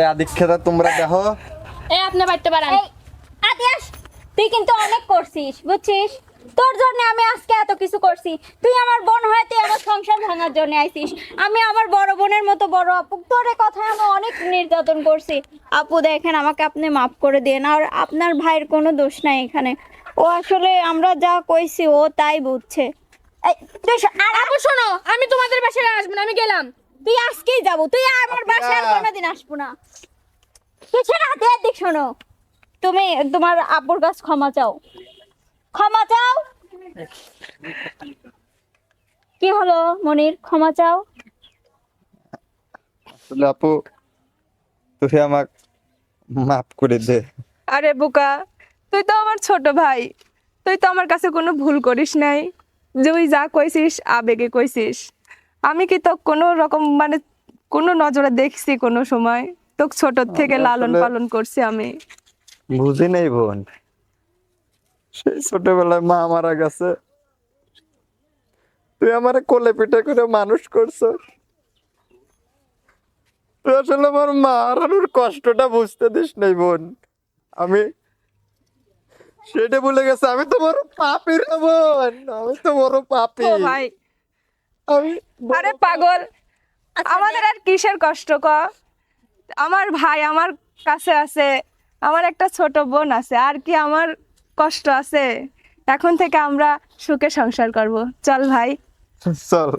আদিক্ষেতা তোমরা দেখো আপনি বাড়তে পারেন। আদিয়াস, তুই কিন্তু অনেক করছিস বুঝছিস, তোর জন্য আমি আজকে এত কিছু করছি। তুই আমার বোন হয়ে তুই আমার সংসার ভাঙার জন্য আইছিস। আমি আমার বড় বোনের মতো বড় আপু তোর কথায় আমি অনেক নির্যাতন করছি। আপু দেখেন, আমাকে আপনি মাফ করে দেন। আর আপনার ভাইয়ের কোনো দোষ নাই এখানে। ও আসলে আমরা যা কইছি ও তাই বুঝছে। এই, আর আপু শোনো, আমি তোমাদের বাসায় আসবো না, আমি গেলাম। তুই আজকেই যাবো, তুই আমার বাসায় আর কোনোদিন আসবো না। কিছু না, দেখ শোনো, তুমি তোমার আব্বুর কাছে ক্ষমা চাও, ক্ষমা চাও। কি হলো মনির, ক্ষমা চাও। আসলে আপু তুই আমাক মাফ করে দে। আরে বোকা, তুই তো আমার ছোট ভাই, তুই তো আমার কাছে কোনো ভুল করিস নাই। তুই যা কইছিস আবেগে কইছিস। আমি কি তো কোনো রকম মানে কোনো নজরে দেখছি কোনো সময়? তোকে ছোট থেকে আমি লালন আসলে- পালন করছি আমি। বুঝি নাই বোন, সেই ছোটবেলায় মা মারা গেছে, তুই আমার কোলে পিঠে করে মানুষ করছস। তুই আসলে আমার মা হারানোর কষ্টটা বুঝতে দিস নাই বোন। আমি সেটা ভুলে গেছে, আমি তো বড় পাপী রে বোন, আমি তো বড় পাপী। ও ভাই, আমি আরে পাগল, আমাদের আর কিসের কষ্ট ক? আমার ভাই আমার কাছে আছে, আমার একটা ছোট বোন আছে, আর কি আমার কষ্ট আছে? এখন থেকে আমরা সুখে সংসার করব। চল ভাই। চল।